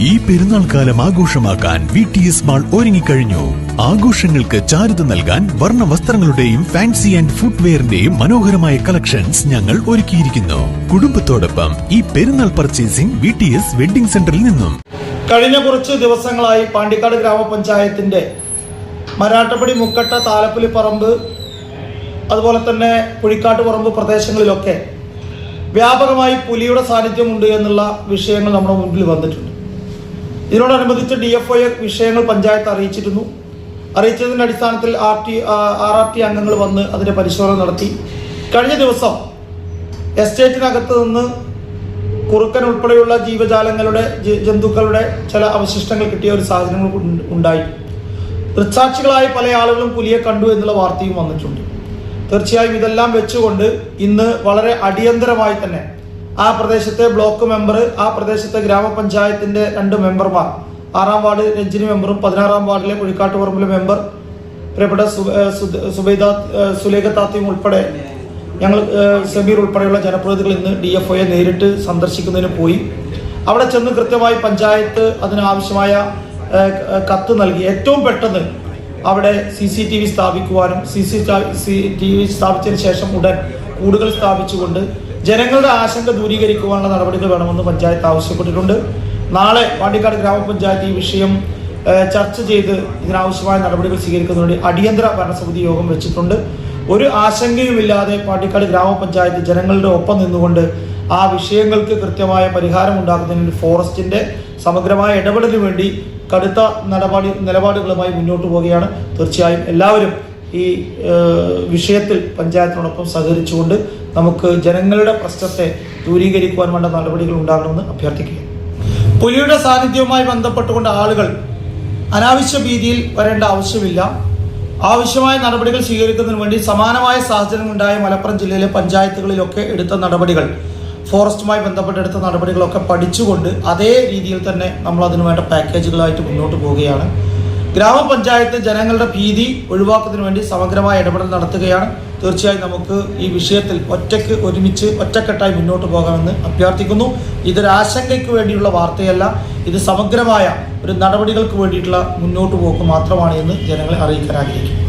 ഈ പെരുന്നാൾ കാലം ആഘോഷമാക്കാൻ VTS മാൾ ഒരുങ്ങിക്കഴിഞ്ഞു. ആഘോഷങ്ങൾക്ക് ചാരുത നൽകാൻ വർണ്ണ വസ്ത്രങ്ങളുടെയും ഫാൻസി ആൻഡ് ഫുട്വെയറിന്റെയും മനോഹരമായ കളക്ഷൻസ് ഞങ്ങൾ ഒരുക്കിയിരിക്കുന്നു. കുടുംബത്തോടൊപ്പം ഈ പെരുന്നാൾ പർച്ചേസിംഗ് VTS വെഡിംഗ് സെന്ററിൽ നിന്നും. കഴിഞ്ഞ കുറച്ച് ദിവസങ്ങളായി പാണ്ടിക്കാട് ഗ്രാമപഞ്ചായത്തിന്റെ മരാട്ടപ്പടി, മുക്കട്ട, താലപ്പൊലിപ്പറമ്പ്, അതുപോലെ തന്നെ പുഴിക്കാട്ടുപറമ്പ് പ്രദേശങ്ങളിലൊക്കെ വ്യാപകമായി പുലിയുടെ സാന്നിധ്യമുണ്ട് എന്നുള്ള വിഷയങ്ങൾ നമ്മുടെ മുൻപിൽ വന്നിട്ടുണ്ട്. ഇതിനോടനുബന്ധിച്ച് DFO വിഷയങ്ങൾ പഞ്ചായത്ത് അറിയിച്ചിരുന്നു. അറിയിച്ചതിൻ്റെ അടിസ്ഥാനത്തിൽ RRT അംഗങ്ങൾ വന്ന് അതിൻ്റെ പരിശോധന നടത്തി. കഴിഞ്ഞ ദിവസം എസ്റ്റേറ്റിനകത്ത് നിന്ന് കുറുക്കൻ ഉൾപ്പെടെയുള്ള ജീവജാലങ്ങളുടെ, ജന്തുക്കളുടെ ചില അവശിഷ്ടങ്ങൾ കിട്ടിയ ഒരു സാഹചര്യങ്ങൾ ഉണ്ടായി. ദൃക്സാക്ഷികളായ പല ആളുകളും പുലിയെ കണ്ടു എന്നുള്ള വാർത്തയും വന്നിട്ടുണ്ട്. തീർച്ചയായും ഇതെല്ലാം വെച്ചുകൊണ്ട് ഇന്ന് വളരെ അടിയന്തരമായി തന്നെ ആ പ്രദേശത്തെ ബ്ലോക്ക് മെമ്പർ, ആ പ്രദേശത്തെ ഗ്രാമപഞ്ചായത്തിന്റെ 2 മെമ്പർമാർ, 6-ാം വാർഡ് രഞ്ജിനി മെമ്പറും 16-ാം വാർഡിലെ പുഴിക്കാട്ടുപറമ്പിലെ മെമ്പർ പ്രിയപ്പെട്ട സുലേഖ താത്തയും ഉൾപ്പെടെ ഞങ്ങൾ സമീർ ഉൾപ്പെടെയുള്ള ജനപ്രതിനിധികൾ ഇന്ന് DFO നേരിട്ട് സന്ദർശിക്കുന്നതിന് പോയി. അവിടെ ചെന്ന് കൃത്യമായി പഞ്ചായത്ത് അതിനാവശ്യമായ കത്ത് നൽകി. ഏറ്റവും പെട്ടെന്ന് അവിടെ CCTV സ്ഥാപിക്കുവാനും CCTV സ്ഥാപിച്ചതിന് ശേഷം ഉടൻ കൂടുകൾ സ്ഥാപിച്ചുകൊണ്ട് ജനങ്ങളുടെ ആശങ്ക ദൂരീകരിക്കുവാനുള്ള നടപടികൾ വേണമെന്ന് പഞ്ചായത്ത് ആവശ്യപ്പെട്ടിട്ടുണ്ട്. നാളെ പാണ്ടിക്കാട് ഗ്രാമപഞ്ചായത്ത് ഈ വിഷയം ചർച്ച ചെയ്ത് ഇതിനാവശ്യമായ നടപടികൾ സ്വീകരിക്കുന്നതിന് അടിയന്തര ഭരണസമിതി യോഗം വെച്ചിട്ടുണ്ട്. ഒരു ആശങ്കയുമില്ലാതെ പാണ്ടിക്കാട് ഗ്രാമപഞ്ചായത്ത് ജനങ്ങളുടെ ഒപ്പം നിന്നുകൊണ്ട് ആ വിഷയങ്ങൾക്ക് കൃത്യമായ പരിഹാരം ഉണ്ടാക്കുന്നതിന് ഫോറസ്റ്റിന്റെ സമഗ്രമായ ഇടപെടലിന് വേണ്ടി കടുത്ത നിലപാടുകളുമായി മുന്നോട്ട് പോവുകയാണ്. തീർച്ചയായും എല്ലാവരും ഈ വിഷയത്തിൽ പഞ്ചായത്തിനോടൊപ്പം സഹകരിച്ചുകൊണ്ട് നമുക്ക് ജനങ്ങളുടെ പ്രശ്നത്തെ ദൂരീകരിക്കുവാൻ വേണ്ട നടപടികൾ ഉണ്ടാകണമെന്ന് അഭ്യർത്ഥിക്കുക. പുലിയുടെ സാന്നിധ്യവുമായി ബന്ധപ്പെട്ടുകൊണ്ട് ആളുകൾ അനാവശ്യ ഭീതിയിൽ വരേണ്ട ആവശ്യമില്ല. ആവശ്യമായ നടപടികൾ സ്വീകരിക്കുന്നതിന് വേണ്ടി സമാനമായ സാഹചര്യങ്ങളുണ്ടായ മലപ്പുറം ജില്ലയിലെ പഞ്ചായത്തുകളിലൊക്കെ എടുത്ത നടപടികൾ, ഫോറസ്റ്റുമായി ബന്ധപ്പെട്ടെടുത്ത നടപടികളൊക്കെ പഠിച്ചുകൊണ്ട് അതേ രീതിയിൽ തന്നെ നമ്മൾ അതിനു വേണ്ട പാക്കേജുകളായിട്ട് മുന്നോട്ട് പോവുകയാണ്. ഗ്രാമപഞ്ചായത്ത് ജനങ്ങളുടെ ഭീതി ഒഴിവാക്കുന്നതിന് വേണ്ടി സമഗ്രമായ ഇടപെടൽ നടത്തുകയാണ്. തീർച്ചയായും നമുക്ക് ഈ വിഷയത്തിൽ ഒരുമിച്ച് ഒറ്റക്കെട്ടായി മുന്നോട്ട് പോകാമെന്ന് അഭ്യർത്ഥിക്കുന്നു. ഇതൊരു ആശങ്കയ്ക്ക് വേണ്ടിയുള്ള വാർത്തയല്ല, ഇത് സമഗ്രമായ ഒരു നടപടികൾക്ക് വേണ്ടിയിട്ടുള്ള മുന്നോട്ട് പോക്ക് മാത്രമാണ് എന്ന് ജനങ്ങളെ അറിയിക്കാൻ ആഗ്രഹിക്കുന്നു.